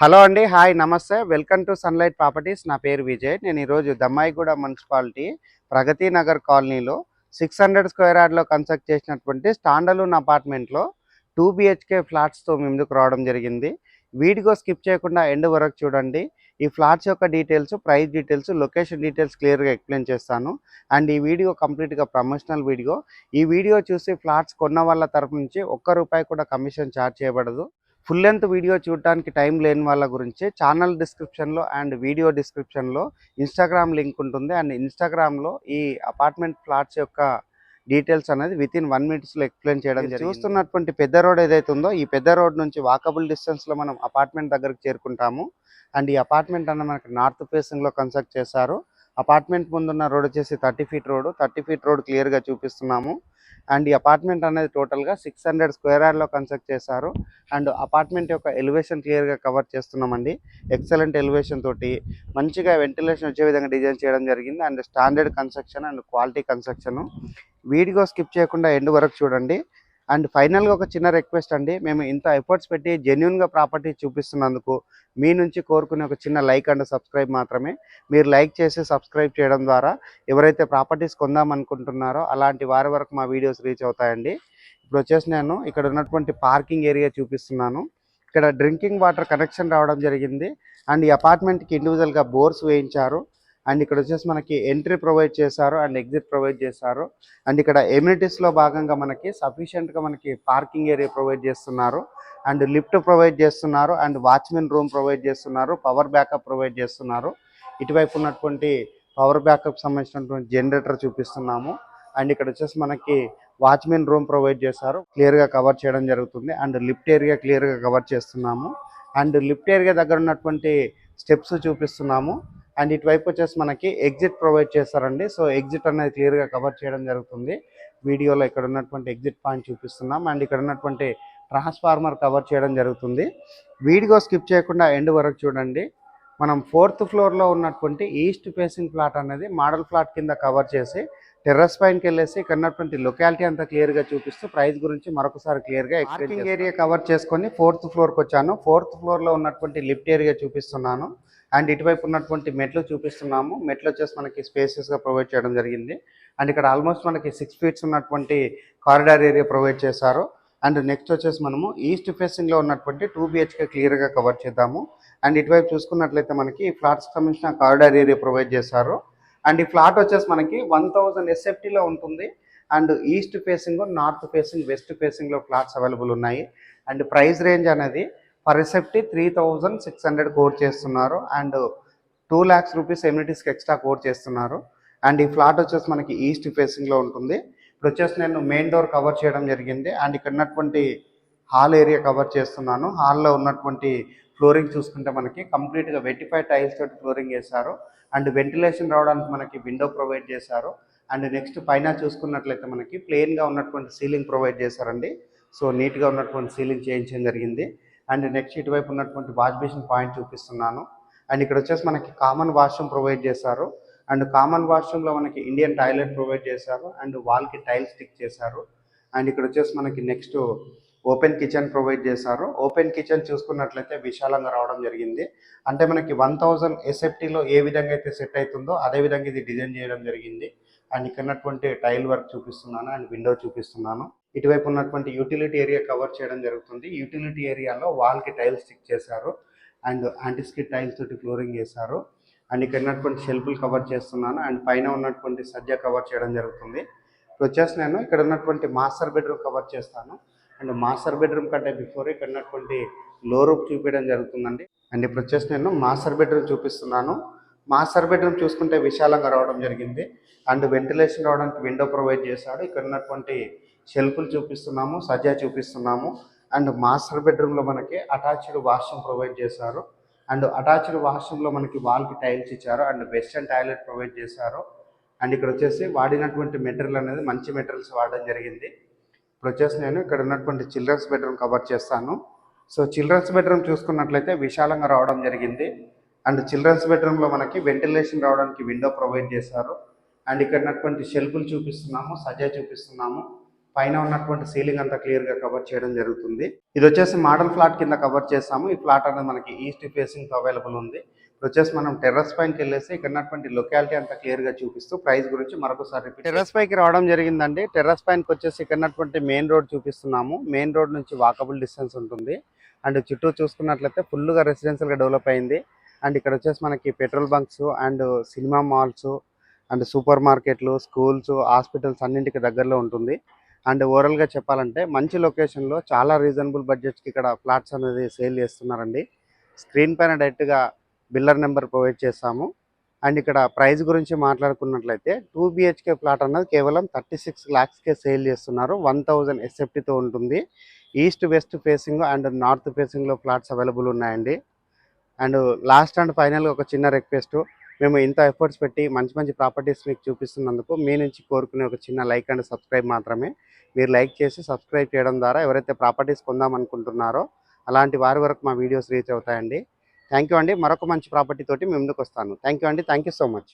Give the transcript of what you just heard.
Hello అండి. Hi నమస్తే. Welcome to sunlight properties. నా పేరు విజయ్. నేను ఈరోజు దమ్మాయిగూడ మున్సిపాలిటీ ప్రగతి నగర్ కాలనీలో 600 స్క్వేర్ యార్డ్‌లో కన్స్ట్రక్ట్ చేసినటువంటి స్టాండర్‌లోన్ అపార్ట్మెంట్‌లో 2 బీహెచ్‌కే ఫ్లాట్స్‌తో మీ ముందుకు రావడం జరిగింది. వీడియో స్కిప్ చేయకుండా ఎండ్ వరకు చూడండి. ఈ ఫ్లాట్స్ యొక్క details, price details, location details క్లియర్‌గా ఎక్స్‌ప్లెయిన్ చేస్తాను. అండ్ ఈ వీడియో కంప్లీట్‌గా ప్రమోషనల్ వీడియో. ఈ వీడియో చూసి ఫ్లాట్స్ కొన్న వాళ్ళ తరపు నుంచి ఒక్క రూపాయి కూడా కమిషన్ ఛార్జ్ చేయబడదు. ఫుల్ లెంత్ వీడియో చూడటానికి టైం లేని వాళ్ళ గురించి ఛానల్ డిస్క్రిప్షన్లో అండ్ వీడియో డిస్క్రిప్షన్లో ఇన్స్టాగ్రామ్ లింక్ ఉంటుంది. అండ్ ఇన్స్టాగ్రామ్లో ఈ అపార్ట్మెంట్ ఫ్లాట్స్ యొక్క డీటెయిల్స్ అనేది వితిన్ 1 మినిట్స్లో ఎక్స్ప్లెయిన్ చేయడం జరిగింది. చూస్తున్నటువంటి పెద్ద రోడ్ ఏదైతే ఉందో ఈ పెద్ద రోడ్ నుంచి వాకబుల్ డిస్టెన్స్లో మనం అపార్ట్మెంట్ దగ్గరకు చేరుకుంటాము. అండ్ ఈ అపార్ట్మెంట్ అన్న మనకి నార్త్ ఫేసింగ్లో కన్స్ట్రక్ట్ చేశారు. అపార్ట్మెంట్ ముందున్న రోడ్ వచ్చేసి 30 ఫీట్ రోడ్. 30 ఫీట్ రోడ్ క్లియర్గా చూపిస్తున్నాము. అండ్ ఈ అపార్ట్మెంట్ అనేది టోటల్గా 600 స్క్వేర్ యార్డ్లో కన్స్ట్రక్ట్ చేశారు. అండ్ అపార్ట్మెంట్ యొక్క ఎలివేషన్ క్లియర్గా కవర్ చేస్తున్నామండి. ఎక్సలెంట్ ఎలివేషన్ తోటి మంచిగా వెంటిలేషన్ వచ్చే విధంగా డిజైన్ చేయడం జరిగింది. And standard construction and quality construction. Video skip చేయకుండా ఎండ్ వరకు చూడండి. అండ్ ఫైనల్గా ఒక చిన్న రిక్వెస్ట్ అండి, మేము ఇంత ఎఫర్ట్స్ పెట్టి జెన్యున్గా ప్రాపర్టీ చూపిస్తున్నందుకు మీ నుంచి కోరుకునే ఒక చిన్న లైక్ అండ్ సబ్స్క్రైబ్ మాత్రమే. మీరు లైక్ చేసి సబ్స్క్రైబ్ చేయడం ద్వారా ఎవరైతే ప్రాపర్టీస్ కొందామనుకుంటున్నారో అలాంటి వారి వరకు మా వీడియోస్ రీచ్ అవుతాయండి. ఇప్పుడు వచ్చేసి నేను ఇక్కడ ఉన్నటువంటి పార్కింగ్ ఏరియా చూపిస్తున్నాను. ఇక్కడ డ్రింకింగ్ వాటర్ కనెక్షన్ రావడం జరిగింది. అండ్ ఈ అపార్ట్మెంట్కి ఇండివిజువల్గా బోర్స్ వేయించారు. అండ్ ఇక్కడ వచ్చేసి మనకి ఎంట్రీ ప్రొవైడ్ చేశారు అండ్ ఎగ్జిట్ ప్రొవైడ్ చేశారు. అండ్ ఇక్కడ ఎమ్యూనిటీస్లో భాగంగా మనకి సఫిషియెంట్గా మనకి పార్కింగ్ ఏరియా ప్రొవైడ్ చేస్తున్నారు. అండ్ లిఫ్ట్ ప్రొవైడ్ చేస్తున్నారు. అండ్ వాచ్మెన్ రూమ్ ప్రొవైడ్ చేస్తున్నారు. పవర్ బ్యాకప్ ప్రొవైడ్ చేస్తున్నారు. ఇటువైపు ఉన్నటువంటి పవర్ బ్యాకప్ సంబంధించినటువంటి జనరేటర్ చూపిస్తున్నాము. అండ్ ఇక్కడ వచ్చేసి మనకి వాచ్మెన్ రూమ్ ప్రొవైడ్ చేశారు. క్లియర్గా కవర్ చేయడం జరుగుతుంది. అండ్ లిఫ్ట్ ఏరియా క్లియర్గా కవర్ చేస్తున్నాము. అండ్ లిఫ్ట్ ఏరియా దగ్గర ఉన్నటువంటి స్టెప్స్ చూపిస్తున్నాము. అండ్ ఇటువైపు వచ్చేసి మనకి ఎగ్జిట్ ప్రొవైడ్ చేస్తారండి. సో ఎగ్జిట్ అనేది క్లియర్గా కవర్ చేయడం జరుగుతుంది. వీడియోలో ఇక్కడ ఉన్నటువంటి ఎగ్జిట్ పాయింట్ చూపిస్తున్నాం. అండ్ ఇక్కడ ఉన్నటువంటి ట్రాన్స్ఫార్మర్ కవర్ చేయడం జరుగుతుంది. వీడియో స్కిప్ చేయకుండా ఎండ్ వరకు చూడండి. మనం 4th ఫ్లోర్లో ఉన్నటువంటి ఈస్ట్ ఫేసింగ్ ఫ్లాట్ అనేది మోడల్ ఫ్లాట్ కింద కవర్ చేసి టెర్రస్ పైనకి వెళ్ళేసి ఇక్కడ ఉన్నటువంటి లొకాలిటీ అంతా క్లియర్గా చూపిస్తూ ప్రైస్ గురించి మరొకసారి క్లియర్గా పార్కింగ్ ఏరియా కవర్ చేసుకొని 4th ఫ్లోర్కి వచ్చాను. 4th ఫ్లోర్లో ఉన్నటువంటి లిఫ్ట్ ఏరియా చూపిస్తున్నాను. అండ్ ఇటువైపు ఉన్నటువంటి మెట్లు చూపిస్తున్నాము. మెట్లు వచ్చేసి మనకి స్పేసెస్గా ప్రొవైడ్ చేయడం జరిగింది. అండ్ ఇక్కడ ఆల్మోస్ట్ మనకి 6 ఫీట్స్ ఉన్నటువంటి కారిడార్ ఏరియా ప్రొవైడ్ చేశారు. అండ్ నెక్స్ట్ వచ్చేసి మనము ఈస్ట్ ఫేసింగ్లో ఉన్నటువంటి 2 BHK క్లియర్గా కవర్ చేద్దాము. అండ్ ఇటువైపు చూసుకున్నట్లయితే మనకి ఈ ఫ్లాట్స్కి సంబంధించిన కారిడార్ ఏరియా ప్రొవైడ్ చేశారు. అండ్ ఈ ఫ్లాట్ వచ్చేసి మనకి 1000 SFTలో ఉంటుంది. And east facing, north facing, west ఫేసింగ్లో ఫ్లాట్స్ అవైలబుల్ ఉన్నాయి. అండ్ ప్రైస్ రేంజ్ అనేది పర్ ఎస్ఎఫ్టీ 3600 కోట్ చేస్తున్నారు. అండ్ 2 lakhs రూపీస్ ఎమ్యూనిటీస్కి ఎక్స్ట్రా కోట్ చేస్తున్నారు. అండ్ ఈ ఫ్లాట్ వచ్చేసి మనకి ఈస్ట్ ఫేసింగ్లో ఉంటుంది. ఇప్పుడు వచ్చేసి నేను మెయిన్ డోర్ కవర్ చేయడం జరిగింది. అండ్ ఇక్కడ ఉన్నటువంటి హాల్ ఏరియా కవర్ చేస్తున్నాను. హాల్లో ఉన్నటువంటి ఫ్లోరింగ్ చూసుకుంటే మనకి కంప్లీట్గా వెటిఫైడ్ టైల్స్ తోటి ఫ్లోరింగ్ వేశారు. అండ్ వెంటిలేషన్ రావడానికి మనకి విండో ప్రొవైడ్ చేశారు. అండ్ నెక్స్ట్ పైన చూసుకున్నట్లయితే మనకి ప్లెయిన్గా ఉన్నటువంటి సీలింగ్ ప్రొవైడ్ చేశారండి. సో నీట్గా ఉన్నటువంటి సీలింగ్ చేయించడం జరిగింది. అండ్ నెక్స్ట్ ఇటువైపు ఉన్నటువంటి వాష్ బేసిన్ పాయింట్ చూపిస్తున్నాను. అండ్ ఇక్కడ వచ్చేసి మనకి కామన్ వాష్రూమ్ ప్రొవైడ్ చేశారు. అండ్ కామన్ వాష్రూమ్లో మనకి ఇండియన్ టాయిలెట్ ప్రొవైడ్ చేశారు. అండ్ వాల్కి టైల్స్ స్టిక్ చేశారు. అండ్ ఇక్కడ వచ్చేసి మనకి నెక్స్ట్ ఓపెన్ కిచెన్ ప్రొవైడ్ చేశారు. ఓపెన్ కిచెన్ చూసుకున్నట్లయితే విశాలంగా రావడం జరిగింది. అంటే మనకి 1000 SFTలో ఏ విధంగా అయితే సెట్ అవుతుందో అదే విధంగా ఇది డిజైన్ చేయడం జరిగింది. అండ్ ఇక్కడ ఉన్నటువంటి టైల్ వర్క్ చూపిస్తున్నాను అండ్ విండో చూపిస్తున్నాను. ఇటువైపు ఉన్నటువంటి యూటిలిటీ ఏరియా కవర్ చేయడం జరుగుతుంది. యూటిలిటీ ఏరియాలో వాల్కి టైల్స్ స్టిక్ చేశారు. అండ్ యాంటీస్కిడ్ టైల్స్ తోటి ఫ్లోరింగ్ చేశారు. అండ్ ఇక్కడ ఉన్నటువంటి షెల్ఫ్లు కవర్ చేస్తున్నాను. అండ్ పైన ఉన్నటువంటి సజ్జ కవర్ చేయడం జరుగుతుంది. ఇప్పుడు వచ్చేసి నేను ఇక్కడ ఉన్నటువంటి మాస్టర్ బెడ్రూమ్ కవర్ చేస్తాను. అండ్ మాస్టర్ బెడ్రూమ్ కంటే బిఫోర్ ఇక్కడ ఉన్నటువంటి లో రూప్ చూపించడం జరుగుతుందండి. అండ్ ఇప్పుడు వచ్చేసి నేను మాస్టర్ బెడ్రూమ్ చూపిస్తున్నాను. మాస్టర్ బెడ్రూమ్ చూసుకుంటే విశాలంగా రావడం జరిగింది. అండ్ వెంటిలేషన్ రావడానికి విండో ప్రొవైడ్ చేశాడు. ఇక్కడ ఉన్నటువంటి షెల్ఫ్లు చూపిస్తున్నాము, సజ్జా చూపిస్తున్నాము. అండ్ మాస్టర్ బెడ్రూమ్లో మనకి అటాచ్డ్ వాష్రూమ్ ప్రొవైడ్ చేశారు. అండ్ అటాచ్డ్ వాష్రూమ్లో మనకి వాల్కి టైల్స్ ఇచ్చారు. అండ్ వెస్టర్న్ టాయిలెట్ ప్రొవైడ్ చేశారు. అండ్ ఇక్కడ వచ్చేసి వాడినటువంటి మెటీరియల్ అనేది మంచి మెటీరియల్స్ వాడడం జరిగింది. ఇప్పుడు వచ్చేసి నేను ఇక్కడ ఉన్నటువంటి చిల్డ్రన్స్ బెడ్రూమ్ కవర్ చేస్తాను. సో చిల్డ్రన్స్ బెడ్రూమ్ చూసుకున్నట్లయితే విశాలంగా రావడం జరిగింది. అండ్ చిల్డ్రన్స్ బెడ్రూమ్లో మనకి వెంటిలేషన్ రావడానికి విండో ప్రొవైడ్ చేశారు. అండ్ ఇక్కడ ఉన్నటువంటి షెల్ఫ్లు చూపిస్తున్నాము, సజ్జా చూపిస్తున్నాము. పైన ఉన్నటువంటి సీలింగ్ అంతా క్లియర్గా కవర్ చేయడం జరుగుతుంది. ఇది వచ్చేసి మోడల్ ఫ్లాట్ కింద కవర్ చేస్తాము. ఈ ఫ్లాట్ అనేది మనకి ఈస్ట్ ఫేసింగ్ అవైలబుల్ ఉంది. ఇప్పుడు వచ్చేసి మనం టెర్రస్ పైకి వెళ్ళేసి ఇక్కడ ఉన్నటువంటి లొకాలిటీ అంతా క్లియర్గా చూపిస్తూ ప్రైస్ గురించి మరొకసారి టెర్రస్ పైకి రావడం జరిగిందండి. టెర్రస్ పైకి వచ్చేసి ఇక్కడ ఉన్నటువంటి మెయిన్ రోడ్ చూపిస్తున్నాము. మెయిన్ రోడ్ నుంచి వాకబుల్ డిస్టెన్స్ ఉంటుంది. అండ్ చుట్టూ చూసుకున్నట్లయితే ఫుల్గా రెసిడెన్షియల్గా డెవలప్ అయింది. అండ్ ఇక్కడ వచ్చేసి మనకి petrol bunks and cinema malls and super మార్కెట్లు, స్కూల్స్, హాస్పిటల్స్ అన్నింటికి దగ్గరలో ఉంటుంది. అండ్ ఓవరాల్గా చెప్పాలంటే మంచి లొకేషన్లో చాలా రీజనబుల్ బడ్జెట్స్కి ఇక్కడ ఫ్లాట్స్ అనేది సేల్ చేస్తున్నారండి. స్క్రీన్ పైన డైరెక్ట్గా బిల్లర్ నెంబర్ ప్రొవైడ్ చేస్తాము. అండ్ ఇక్కడ ప్రైస్ గురించి మాట్లాడుకున్నట్లయితే 2 BHK ఫ్లాట్ అన్నది కేవలం 36 lakhsకే సేల్ చేస్తున్నారు. 1000 SFTతో ఉంటుంది. East west facing and north ఫేసింగ్లో ఫ్లాట్స్ అవైలబుల్ ఉన్నాయండి. అండ్ లాస్ట్ అండ్ ఫైనల్గా ఒక చిన్న రిక్వెస్ట్, మేము ఇంత ఎఫర్ట్స్ పెట్టి మంచి మంచి ప్రాపర్టీస్ మీకు చూపిస్తున్నందుకు మీ నుంచి కోరుకునే ఒక చిన్న లైక్ అండ్ సబ్స్క్రైబ్ మాత్రమే. మీరు లైక్ చేసి సబ్స్క్రైబ్ చేయడం ద్వారా ఎవరైతే ప్రాపర్టీస్ కొందాం అనుకుంటున్నారో అలాంటి వారి వరకు మా వీడియోస్ రీచ్ అవుతాయండి. థ్యాంక్ యూ అండి. మరొక మంచి ప్రాపర్టీ తోటి మీ ముందుకు వస్తాను. థ్యాంక్ యూ అండి. Thank you so much.